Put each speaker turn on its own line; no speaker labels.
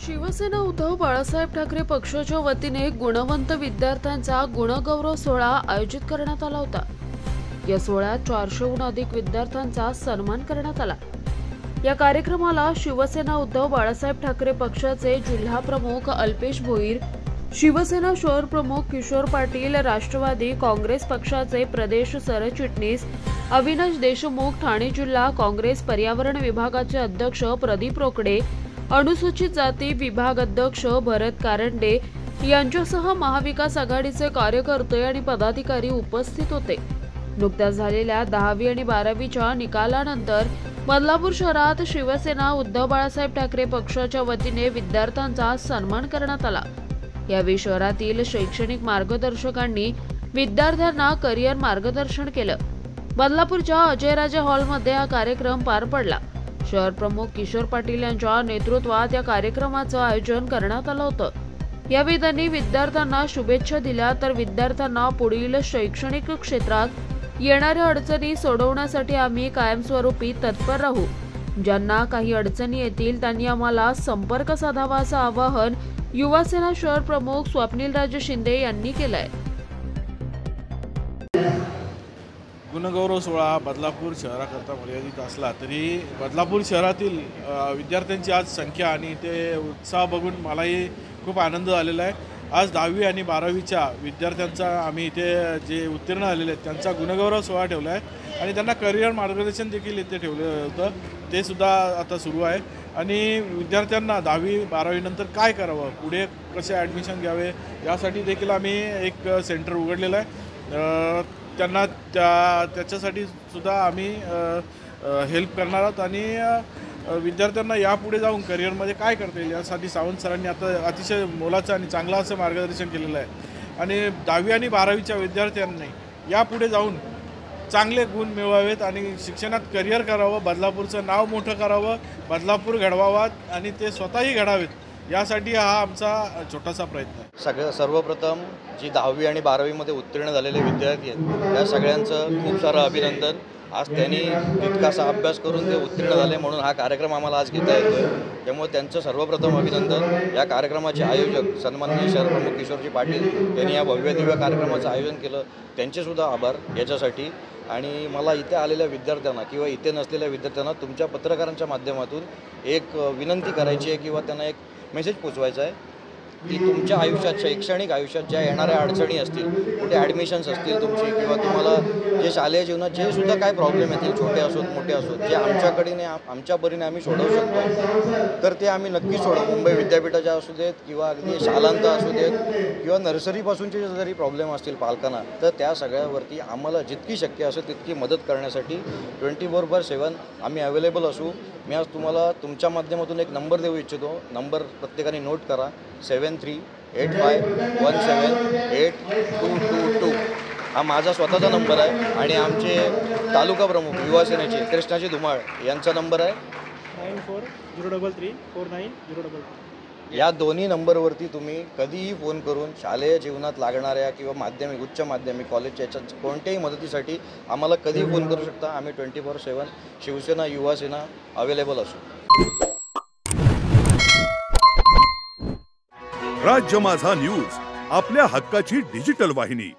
शिवसेना उद्धव बाळासाहेब ठाकरे पक्षाच्या वतीने गुणवंत विद्यार्थ्यांचा गुणगौरव सोहळा आयोजित करण्यात आला होता। या सोहळ्यात 400हून अधिक विद्यार्थ्यांचा सन्मान करण्यात आला। या कार्यक्रमाला शिवसेना उद्धव बाळासाहेब ठाकरे पक्षाचे जिल्हा प्रमुख अल्पेश भोईर, शिवसेना शहर प्रमुख किशोर पाटील, राष्ट्रवादी काँग्रेस पक्षाचे प्रदेश सरचिटणीस अविनाश देशमुख, ठाणे जिल्हा काँग्रेस पर्यावरण विभागाचे अध्यक्ष प्रदीप रोकडे, अनुसूचित जाती विभाग अध्यक्ष भरत कारंडे यांच्यासह महाविकास आघाडीचे कार्यकर्ते आणि पदाधिकारी उपस्थित होते। नुकत्याच झालेल्या 10वी आणि 12वीच्या निकालानंतर बदलापूर शहरात शिवसेना उद्धव बाळासाहेब ठाकरे पक्षाच्या वतीने विद्यार्थ्यांचा सन्मान करण्यात आला। यावेळी शहरातील शैक्षणिक मार्गदर्शकांनी विद्यार्थ्यांना करिअर मार्गदर्शन केलं। बदलापूरच्या अजयराजे हॉलमध्ये हा कार्यक्रम पार पडला। शहर प्रमुख किशोर पाटील यांच्या नेतृत्वात या कार्यक्रमाचं आयोजन करण्यात आलं होतं। यावेळी त्यांनी विद्यार्थ्यांना शुभेच्छा दिल्या, तर विद्यार्थ्यांना पुढील शैक्षणिक क्षेत्रात येणाऱ्या अडचणी सोडवण्यासाठी आम्ही कायमस्वरूपी तत्पर राहू। ज्यांना काही अडचणी येतील त्यांनी आम्हाला संपर्क साधावा असं आवाहन युवासेना शहर प्रमुख स्वप्नीलराजे शिंदे यांनी केलंय।
गुणगौरव सोहळा बदलापूर शहराकरता मर्यादित असला तरी बदलापूर शहरातील विद्यार्थ्यांची आज संख्या आणि ते उत्साह बघून मलाही खूप आनंद झालेला आहे। आज 10वी आणि 12वीच्या विद्यार्थ्यांचा आम्ही इथे जे उत्तीर्ण झालेले आहेत त्यांचा गुणगौरव सोहळा ठेवला आहे आणि त्यांना करिअर मार्गदर्शन देखील इथे ठेवलं होतं, ते सुद्धा आता सुरू आहे। आणि विद्यार्थ्यांना 10वी 12वी नंतर काय करावं, पुढे कसे ॲडमिशन घ्यावे यासाठी देखील आम्ही एक सेंटर उघडलेलं आहे। त्यांना त्याच्यासाठी सुद्धा आम्ही हेल्प करणार आहोत आणि विद्यार्थ्यांना यापुढे जाऊन करिअरमध्ये काय करता येईल यासाठी सावंत सरांनी आता अतिशय मोलाचं आणि चांगलं असं मार्गदर्शन केलेलं आहे। आणि 10वी आणि 12वीच्या विद्यार्थ्यांनी यापुढे जाऊन चांगले गुण मिळवावेत आणि शिक्षणात करिअर करावं, बदलापूरचं नाव मोठं करावं, बदलापूर घडवावा आणि ते स्वतःही घडावेत यासाठी हा आमचा छोटासा प्रयत्न आहे।
सर्वप्रथम जी 10वी आणि 12वीमध्ये उत्तीर्ण झालेले विद्यार्थी आहेत त्या सगळ्यांचं खूप सारं अभिनंदन। आज त्यांनी तितकासा अभ्यास करून ते उत्तीर्ण झाले म्हणून हा कार्यक्रम आम्हाला आज घेता येतोय, त्यामुळे त्यांचं सर्वप्रथम अभिनंदन। या कार्यक्रमाचे आयोजक सन्माननीय शहर प्रमुख किशोरजी पाटील यांनी या भव्य दिव्य कार्यक्रमाचं आयोजन केलं, त्यांचेसुद्धा आभार याच्यासाठी। आणि मला इथे आलेल्या विद्यार्थ्यांना किंवा इथे नसलेल्या विद्यार्थ्यांना तुमच्या पत्रकारांच्या माध्यमातून एक विनंती करायची आहे किंवा त्यांना एक मेसेज पोचवायचा आहे की तुमच्या आयुष्यात, शैक्षणिक आयुष्यात ज्या येणाऱ्या अडचणी असतील, कुठे ॲडमिशन्स असतील तुमची किंवा तुम्हाला जे शालेय जीवनात जे सुद्धा काय प्रॉब्लेम येतील, छोटे असोत मोठे असोत, जे आमच्याकडे आमच्या परीने आम्ही सोडवू शकतो तर ते आम्ही नक्की सोडवू। मुंबई विद्यापीठाच्या असू देत किंवा अगदी शालांत असू देत किंवा नर्सरीपासूनचे जरी प्रॉब्लेम असतील पालकांना, तर त्या सगळ्यावरती आम्हाला जितकी शक्य असेल तितकी मदत करण्यासाठी 24/7 आम्ही अवेलेबल असू। मी आज तुम्हाला तुमच्या माध्यमातून एक नंबर देऊ इच्छितो, नंबर प्रत्येकाने नोट करा, 7385178222 हा माझा स्वतःचा नंबर आहे। आणि आमचे तालुका प्रमुख युवासेनेचे कृष्णाजी धुमाळ यांचा नंबर आहे
9403349033।
या दोन्ही नंबरवरती तुम्ही कधीही फोन करून शालेय जीवनात लागणाऱ्या किंवा माध्यमिक, उच्च माध्यमिक, कॉलेजच्या याच्यात कोणत्याही मदतीसाठी आम्हाला कधीही फोन करू शकता। आम्ही 24/7 शिवसेना युवासेना अवेलेबल असू।
राज्य माझा न्यूज आपल्या हक्काची डिजिटल वाहिनी।